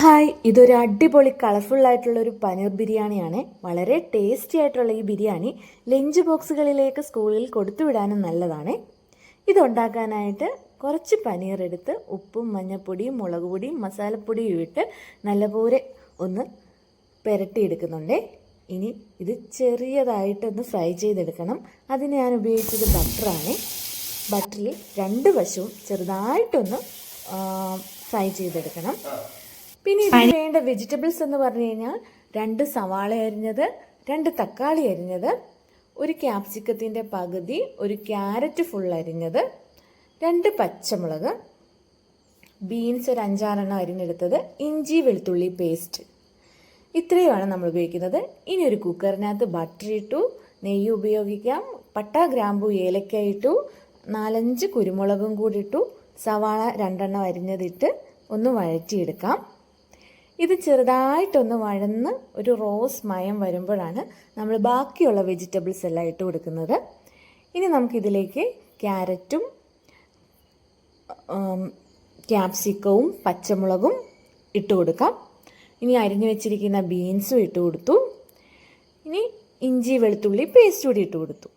Hi, ഇതൊരു അടിപൊളി colourful ആയിട്ടുള്ള ഒരു പനീർ ബിരിയാണിയാണ്. വളരെ ടേസ്റ്റി ആയിട്ടുള്ള ഈ ബിരിയാണി ലഞ്ച് ബോക്സുകളിലേക്ക് സ്കൂളിൽ കൊടുത്തുവിടാനും നല്ലതാണ്. ഇതുണ്ടാക്കാനായിട്ട് കുറച്ച് പനീർ എടുത്ത് ഉപ്പും മഞ്ഞൾപ്പൊടിയും മുളക് പൊടിയും മസാലപ്പൊടിയും ഇട്ട് നല്ലപോലെ ഒന്ന് പുരട്ടിയെടുക്കുന്നുണ്ട്. ഇനി ഇത് ചെറിയതായിട്ടൊന്ന് ഫ്രൈ ചെയ്തെടുക്കണം. അതിന് ഞാൻ ഉപയോഗിച്ചത് ബട്ടറാണ്. ബട്ടറിൽ രണ്ട് വശവും ചെറുതായിട്ടൊന്ന് ഫ്രൈ ചെയ്തെടുക്കണം. പിന്നെ ഇതിന് വേണ്ട വെജിറ്റബിൾസ് എന്ന് പറഞ്ഞു കഴിഞ്ഞാൽ 2 സവാള അരിഞ്ഞത്, 2 തക്കാളി അരിഞ്ഞത്, ഒരു ക്യാപ്സിക്കത്തിൻ്റെ പകുതി, ഒരു ക്യാരറ്റ് ഫുൾ അരിഞ്ഞത്, 2 പച്ചമുളക്, ബീൻസ് ഒരു 5-6 അരിഞ്ഞെടുത്തത്, ഇഞ്ചി വെളുത്തുള്ളി പേസ്റ്റ്. ഇത്രയുമാണ് നമ്മൾ ഉപയോഗിക്കുന്നത്. ഇനി ഒരു കുക്കറിനകത്ത് ബട്ടർ ഇട്ടു, നെയ്യ് ഉപയോഗിക്കാം, പട്ട ഗ്രാമ്പു ഏലക്ക ഇട്ടു, 4-5 കുരുമുളകും കൂടി ഇട്ടു, സവാള 2 അരിഞ്ഞതിട്ട് ഒന്ന് വഴറ്റിയെടുക്കാം. ഇത് ചെറുതായിട്ടൊന്ന് വഴന്ന് ഒരു റോസ് മയം വരുമ്പോഴാണ് നമ്മൾ ബാക്കിയുള്ള വെജിറ്റബിൾസ് എല്ലാം ഇട്ട് കൊടുക്കുന്നത്. ഇനി നമുക്കിതിലേക്ക് ക്യാരറ്റും ക്യാപ്സിക്കവും പച്ചമുളകും ഇട്ട് കൊടുക്കാം. ഇനി അരിഞ്ഞു വെച്ചിരിക്കുന്ന ബീൻസും ഇട്ട് കൊടുത്തു. ഇനി ഇഞ്ചി വെളുത്തുള്ളി പേസ്റ്റ് കൂടി ഇട്ട് കൊടുത്തു.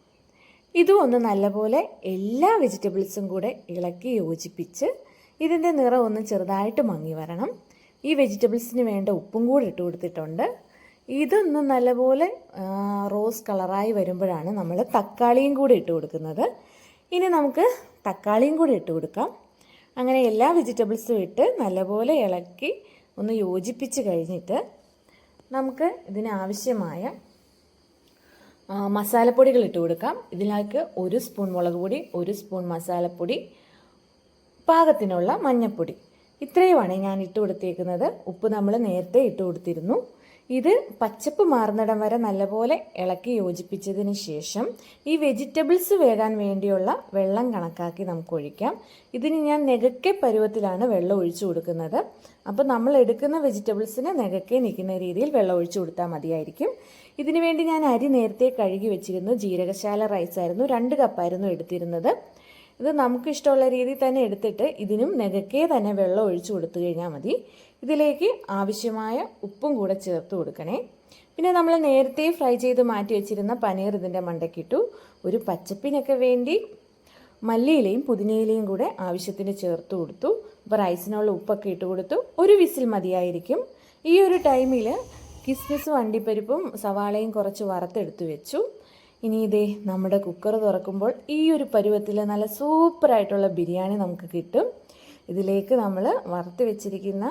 ഇതും ഒന്ന് നല്ലപോലെ എല്ലാ വെജിറ്റബിൾസും കൂടെ ഇളക്കി യോജിപ്പിച്ച് ഇതിൻ്റെ നിറം ഒന്ന് ചെറുതായിട്ട് മങ്ങി വരണം. ഈ വെജിറ്റബിൾസിന് വേണ്ട ഉപ്പും കൂടി ഇട്ട് കൊടുത്തിട്ടുണ്ട്. ഇതൊന്ന് നല്ലപോലെ റോസ് കളറായി വരുമ്പോഴാണ് നമ്മൾ തക്കാളിയും കൂടി ഇട്ട് കൊടുക്കുന്നത്. ഇനി നമുക്ക് തക്കാളിയും കൂടി ഇട്ട് കൊടുക്കാം. അങ്ങനെ എല്ലാ വെജിറ്റബിൾസും ഇട്ട് നല്ലപോലെ ഇളക്കി ഒന്ന് യോജിപ്പിച്ച് കഴിഞ്ഞിട്ട് നമുക്ക് ഇതിനാവശ്യമായ മസാലപ്പൊടികൾ ഇട്ട് കൊടുക്കാം. ഇതിലേക്ക് 1 സ്പൂൺ മുളക് പൊടി, 1 സ്പൂൺ മസാലപ്പൊടി, പാകത്തിനുള്ള മഞ്ഞൾപ്പൊടി. ഇത്രയുമാണ് ഞാൻ ഇട്ട് കൊടുത്തേക്കുന്നത്. ഉപ്പ് നമ്മൾ നേരത്തെ ഇട്ട് കൊടുത്തിരുന്നു. ഇത് പച്ചപ്പ് മാറുന്നിടം വരെ നല്ലപോലെ ഇളക്കി യോജിപ്പിച്ചതിന് ശേഷം ഈ വെജിറ്റബിൾസ് വേകാൻ വേണ്ടിയുള്ള വെള്ളം കണക്കാക്കി നമുക്ക് ഒഴിക്കാം. ഇതിന് ഞാൻ നെകക്കെ പരുവത്തിലാണ് വെള്ളം ഒഴിച്ചു കൊടുക്കുന്നത്. അപ്പോൾ നമ്മൾ എടുക്കുന്ന വെജിറ്റബിൾസിന് നെകക്കെ നിൽക്കുന്ന രീതിയിൽ വെള്ളം ഒഴിച്ചു കൊടുത്താൽ മതിയായിരിക്കും. ഇതിനു വേണ്ടി ഞാൻ അരി നേരത്തെ കഴുകി വെച്ചിരുന്നു. ജീരകശാല റൈസ് ആയിരുന്നു, 2 കപ്പായിരുന്നു എടുത്തിരുന്നത്. ഇത് നമുക്ക് ഇഷ്ടമുള്ള രീതിയിൽ തന്നെ എടുത്തിട്ട് ഇതിനും നെകക്കെ തന്നെ വെള്ളം ഒഴിച്ചു കൊടുത്തു കഴിഞ്ഞാൽ മതി. ഇതിലേക്ക് ആവശ്യമായ ഉപ്പും കൂടെ ചേർത്ത് കൊടുക്കണേ. പിന്നെ നമ്മൾ നേരത്തെ ഫ്രൈ ചെയ്ത് മാറ്റി വെച്ചിരുന്ന പനീർ ഇതിൻ്റെ മണ്ടയ്ക്കിട്ടു. ഒരു പച്ചപ്പിനൊക്കെ വേണ്ടി മല്ലിയിലയും പുതിനയിലയും കൂടെ ആവശ്യത്തിന് ചേർത്ത് കൊടുത്തു. അപ്പോൾ റൈസിനുള്ള ഉപ്പൊക്കെ ഇട്ട് കൊടുത്തു. ഒരു വിസിൽ മതിയായിരിക്കും. ഈ ഒരു ടൈമിൽ കിസ്മിസും അണ്ടിപ്പരിപ്പും സവാളയും കുറച്ച് വറുത്തെടുത്ത് വെച്ചു. ഇനി ഇതേ നമ്മുടെ കുക്കർ തുറക്കുമ്പോൾ ഈ ഒരു പരുവത്തിൽ നല്ല സൂപ്പറായിട്ടുള്ള ബിരിയാണി നമുക്ക് കിട്ടും. ഇതിലേക്ക് നമ്മൾ വറുത്ത് വെച്ചിരിക്കുന്ന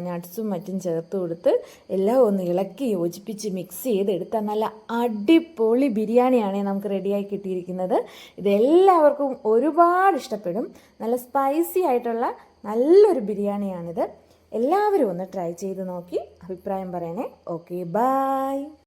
നട്ട്സും മറ്റും ചേർത്ത് കൊടുത്ത് എല്ലാം ഒന്ന് ഇളക്കി യോജിപ്പിച്ച് മിക്സ് ചെയ്തെടുത്താൽ നല്ല അടിപൊളി ബിരിയാണിയാണ് നമുക്ക് റെഡിയായി കിട്ടിയിരിക്കുന്നത്. ഇതെല്ലാവർക്കും ഒരുപാട് ഇഷ്ടപ്പെടും. നല്ല സ്പൈസി ആയിട്ടുള്ള നല്ലൊരു ബിരിയാണിയാണിത്. എല്ലാവരും ഒന്ന് ട്രൈ ചെയ്ത് നോക്കി അഭിപ്രായം പറയണേ. Okay, by.